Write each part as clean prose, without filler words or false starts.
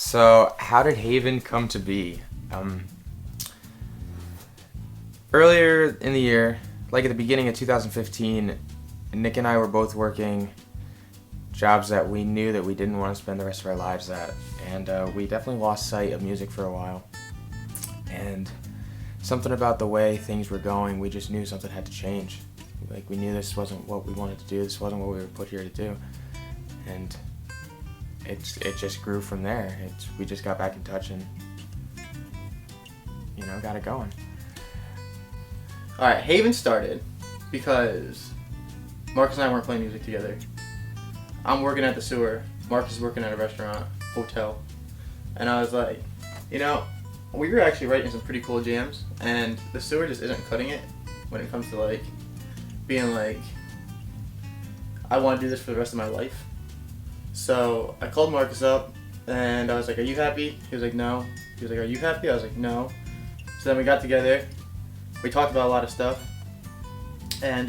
So, how did Haven come to be? Earlier in the year, like at the beginning of 2015, Nick and I were both working jobs that we knew that we didn't want to spend the rest of our lives at, and we definitely lost sight of music for a while. And something about the way things were going, we just knew something had to change. Like, we knew this wasn't what we wanted to do, this wasn't what we were put here to do. And it just grew from there. We just got back in touch and, got it going. Alright, Haven started because Marcus and I weren't playing music together. I'm working at the sewer, Marcus is working at a restaurant, hotel, and I was like, we were actually writing some pretty cool jams, and the sewer just isn't cutting it when it comes to being I want to do this for the rest of my life. So I called Marcus up and I was like, are you happy? He was like, no. He was like, are you happy? I was like, no. So then we got together, we talked about a lot of stuff, and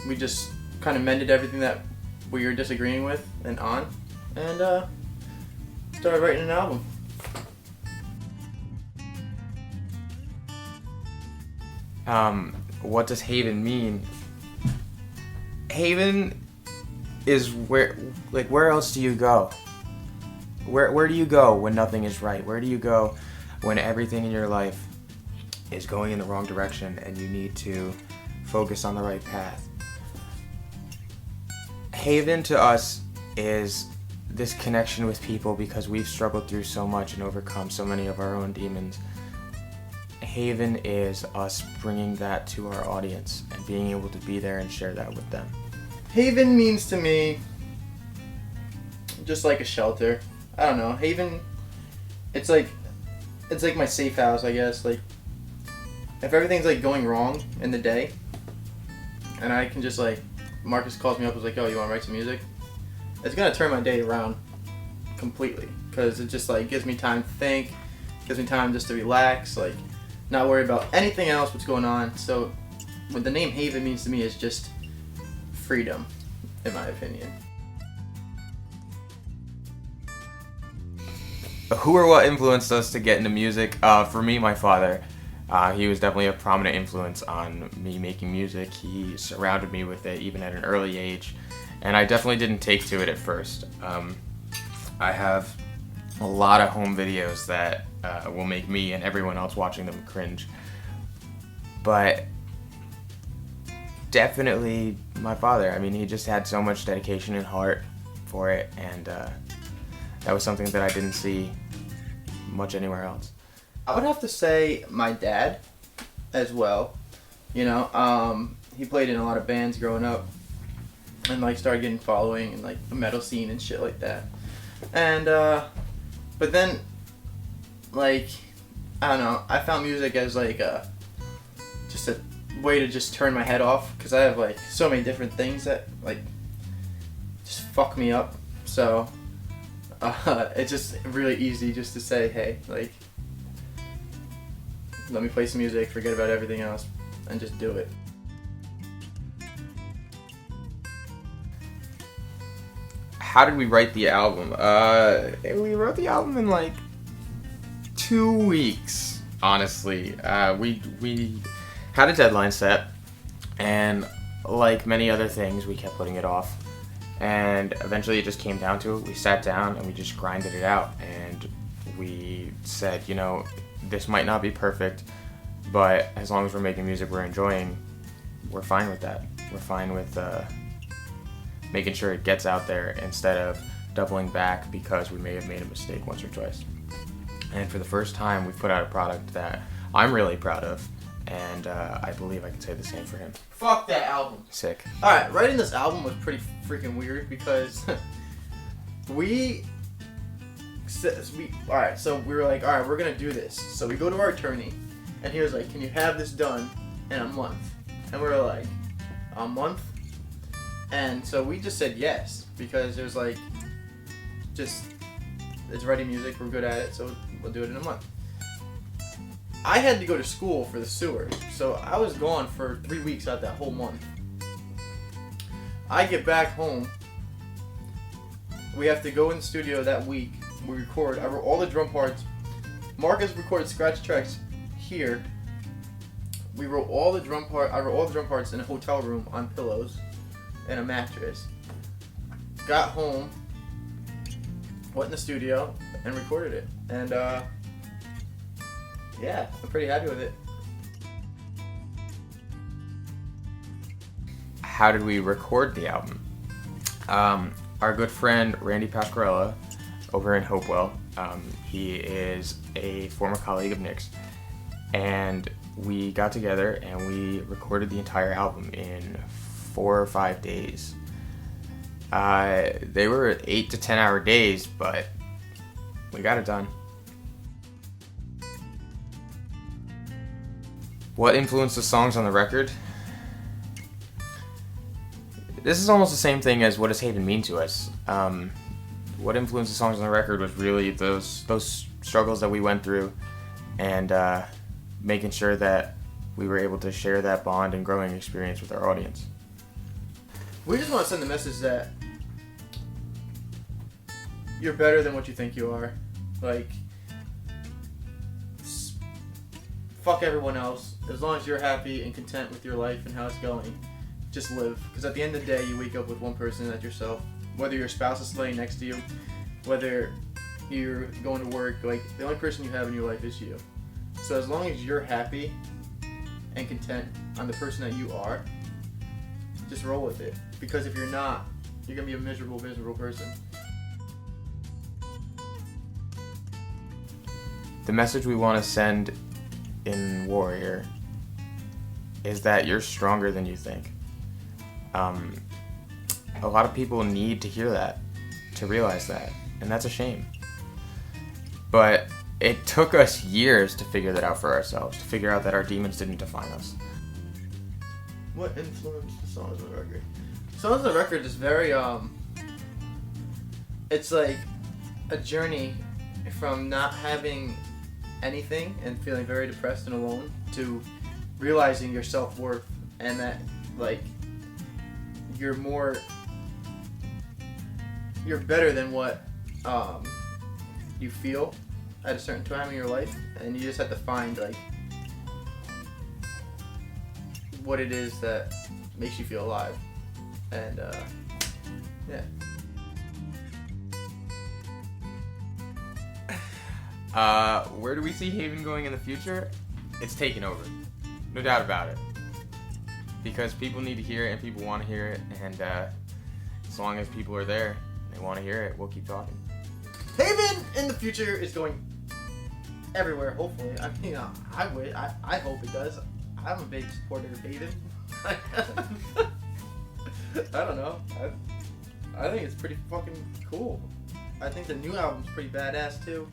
we just kind of mended everything that we were disagreeing with and started writing an album. What does Haven mean? Haven is where else do you go? Where do you go when nothing is right? Where do you go when everything in your life is going in the wrong direction and you need to focus on the right path? Haven to us is this connection with people because we've struggled through so much and overcome so many of our own demons. Haven is us bringing that to our audience and being able to be there and share that with them. Haven means to me just like a shelter. I don't know. Haven, it's like my safe house, I guess. Like, if everything's going wrong in the day, and I can just Marcus calls me up and is like, "Oh, you want to write some music?" It's gonna turn my day around completely because it just gives me time to think, gives me time just to relax, not worry about anything else what's going on. So what the name Haven means to me is just freedom, in my opinion. Who or what influenced us to get into music? For me, my father. He was definitely a prominent influence on me making music. He surrounded me with it even at an early age, and I definitely didn't take to it at first. I have a lot of home videos that will make me and everyone else watching them cringe. But definitely my father. I mean, he just had so much dedication and heart for it, and that was something that I didn't see much anywhere else. I would have to say my dad as well. He played in a lot of bands growing up and started getting following in the metal scene and shit like that. And but then I don't know, I found music as just a way to just turn my head off because I have so many different things that just fuck me up. So it's just really easy just to say, hey, let me play some music, forget about everything else, and just do it. How did we write the album? We wrote the album in 2 weeks, honestly. We had a deadline set, and like many other things, we kept putting it off. And eventually it just came down to it. We sat down and we just grinded it out, and we said, this might not be perfect, but as long as we're making music we're enjoying, we're fine with that. We're fine with making sure it gets out there instead of doubling back because we may have made a mistake once or twice. And for the first time, we've put out a product that I'm really proud of, and I believe I can say the same for him. Fuck that album. Sick. Alright, writing this album was pretty freaking weird because alright, so we were alright, we're gonna do this. So we go to our attorney, and he was like, can you have this done in a month? And we were like, a month? And so we just said yes, because there's it's ready music, we're good at it, so we'll do it in a month. I had to go to school for the sewer, so I was gone for 3 weeks out that whole month. I get back home, we have to go in the studio that week we record. I wrote all the drum parts. Marcus recorded scratch tracks here. I wrote all the drum parts in a hotel room on pillows and a mattress. Got home, went in the studio, and recorded it. And yeah, I'm pretty happy with it. How did we record the album? Our good friend Randy Pasquarella over in Hopewell, he is a former colleague of Nick's, and we got together and we recorded the entire album in 4 or 5 days. They were 8 to 10 hour days, but we got it done. What influenced the songs on the record? This is almost the same thing as what does Haven mean to us. What influenced the songs on the record was really those struggles that we went through, and making sure that we were able to share that bond and growing experience with our audience. We just want to send the message that you're better than what you think you are. Like, fuck everyone else. As long as you're happy and content with your life and how it's going, just live. Because at the end of the day, you wake up with one person, that's yourself. Whether your spouse is laying next to you, whether you're going to work, like, the only person you have in your life is you. So as long as you're happy and content on the person that you are, just roll with it. Because if you're not, you're going to be a miserable person. The message we want to send in Warrior is that you're stronger than you think. A lot of people need to hear that, to realize that, and that's a shame. But it took us years to figure that out for ourselves, to figure out that our demons didn't define us. What influenced the songs on the record? Songs on the record is very, it's like a journey from not having anything and feeling very depressed and alone to realizing your self-worth and that, like, you're better than what you feel at a certain time in your life, and you just have to find, like, what it is that makes you feel alive. And yeah. Where do we see Haven going in the future? It's taking over. No doubt about it. Because people need to hear it and people want to hear it, and as long as people are there and they want to hear it, we'll keep talking. Haven in the future is going everywhere, hopefully. I mean, I hope it does. I'm a big supporter of Haven. I don't know. I think it's pretty fucking cool. I think the new album's pretty badass too.